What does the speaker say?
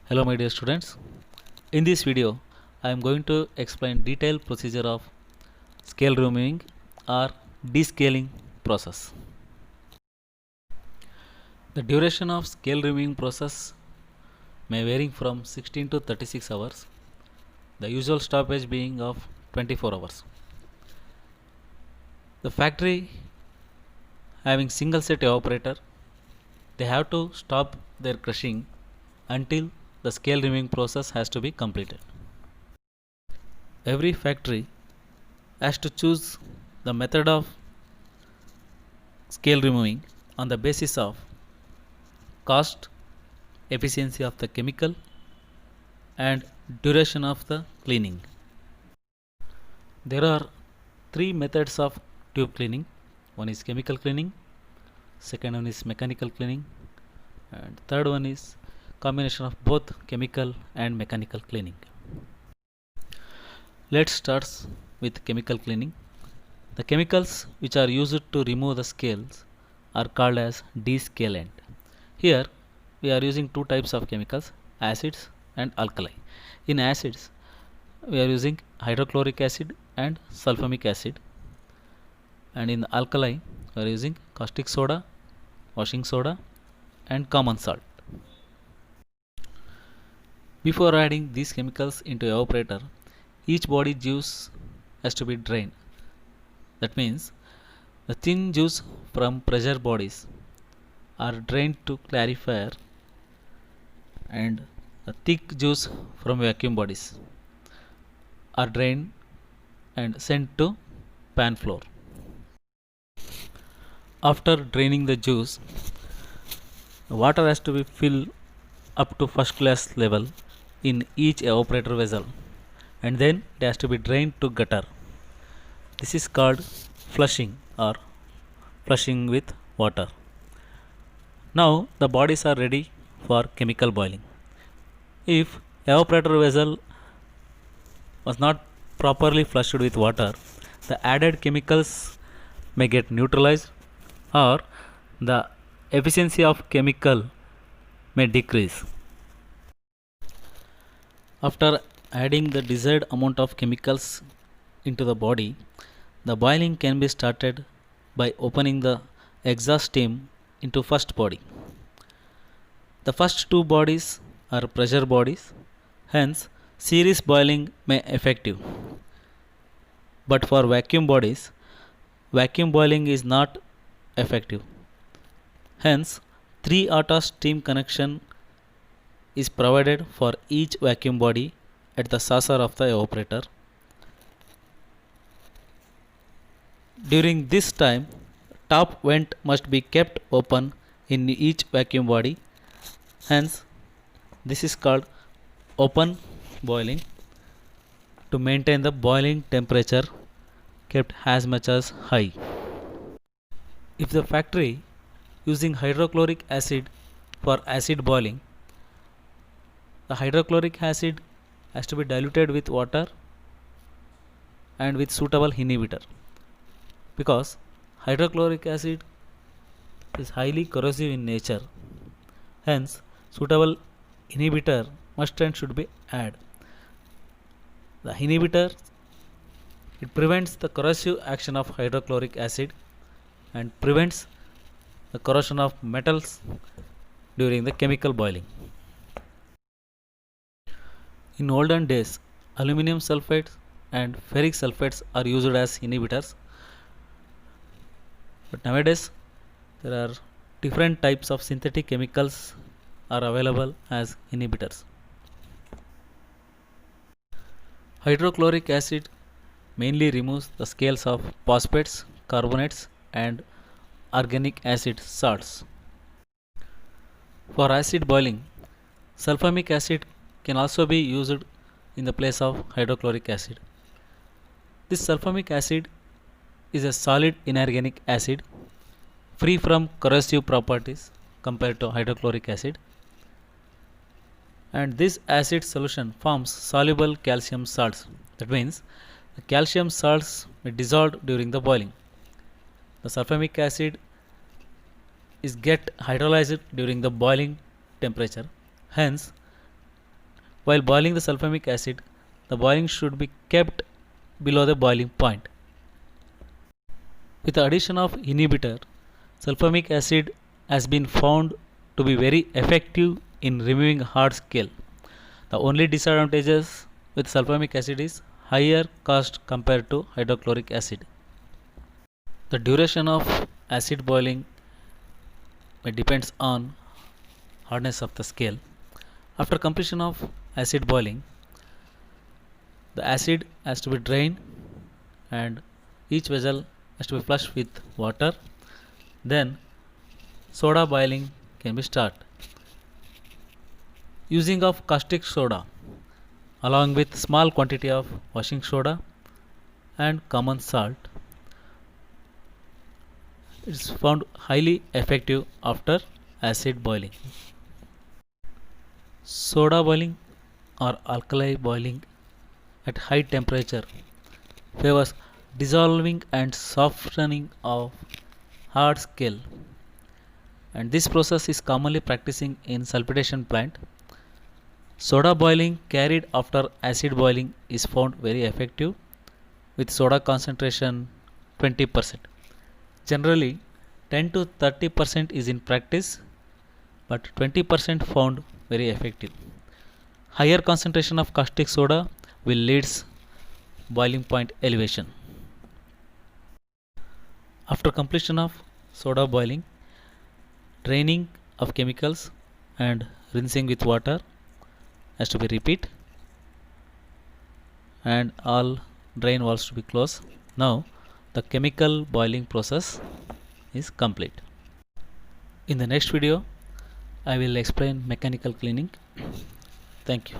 Hello my dear students. In this video I am going to explain detailed procedure of scale removing or descaling process. The duration of scale removing process may vary from 16 to 36 hours, the usual stoppage being of 24 hours. The factory having single set evaporator, they have to stop their crushing until the scale removing process has to be completed. Every factory has to choose the method of scale removing on the basis of cost, efficiency of the chemical and duration of the cleaning. There are three methods of tube cleaning. One is chemical cleaning, second one is mechanical cleaning, and third one is combination of both chemical and mechanical cleaning. Let's start with chemical cleaning. The chemicals which are used to remove the scales are called as descalant. Here we are using two types of chemicals, acids and alkali. In acids we are using hydrochloric acid and sulfamic acid, and in alkali we are using caustic soda, washing soda and common salt. Before adding these chemicals into evaporator, each body juice has to be drained. That means the thin juice from pressure bodies are drained to clarifier, and the thick juice from vacuum bodies are drained and sent to pan floor. After draining the juice, the water has to be filled up to first class level in each evaporator vessel, and then it has to be drained to gutter. This is called flushing or flushing with water. Now the bodies are ready for chemical boiling. If evaporator vessel was not properly flushed with water, the added chemicals may get neutralized or the efficiency of chemical may decrease. After adding the desired amount of chemicals into the body, the boiling can be started by opening the exhaust steam into first body. The first two bodies are pressure bodies, hence series boiling may effective. But for vacuum bodies, vacuum boiling is not effective. Hence, 3 auto steam connection is provided for each vacuum body at the saucer of the evaporator. During this time, top vent must be kept open in each vacuum body. Hence, this is called open boiling to maintain the boiling temperature kept as much as high. If the factory using hydrochloric acid for acid boiling, the hydrochloric acid has to be diluted with water and with suitable inhibitor, because hydrochloric acid is highly corrosive in nature. Hence, suitable inhibitor must and should be added. The inhibitor, it prevents the corrosive action of hydrochloric acid and prevents the corrosion of metals during the chemical boiling. In olden days, aluminum sulfates and ferric sulfates are used as inhibitors, but nowadays there are different types of synthetic chemicals are available as inhibitors. Hydrochloric acid mainly removes the scales of phosphates, carbonates and organic acid salts. For acid boiling, sulfamic acid can also be used in the place of hydrochloric acid. This sulfamic acid is a solid inorganic acid free from corrosive properties compared to hydrochloric acid, and this acid solution forms soluble calcium salts. That means the calcium salts may dissolve during the boiling. The sulfamic acid is get hydrolyzed during the boiling temperature. Hence, While boiling the sulfamic acid, the boiling should be kept below the boiling point. With the addition of inhibitor, sulfamic acid has been found to be very effective in removing hard scale. The only disadvantages with sulfamic acid is higher cost compared to hydrochloric acid. The duration of acid boiling depends on hardness of the scale. After completion of acid boiling, the acid has to be drained and each vessel has to be flushed with water. Then soda boiling can be started. Using of caustic soda along with small quantity of washing soda and common salt is found highly effective after acid boiling. Soda boiling or alkali boiling at high temperature favors dissolving and softening of hard scale, and this process is commonly practicing in sulfitation plant. Soda boiling carried after acid boiling is found very effective with soda concentration 20%. Generally 10 to 30% is in practice, but 20% found very effective. Higher concentration of caustic soda will leads boiling point elevation. After completion of soda boiling, draining of chemicals and rinsing with water has to be repeat, and all drain valves to be closed. Now the chemical boiling process is complete. In the next video I will explain mechanical cleaning. Thank you.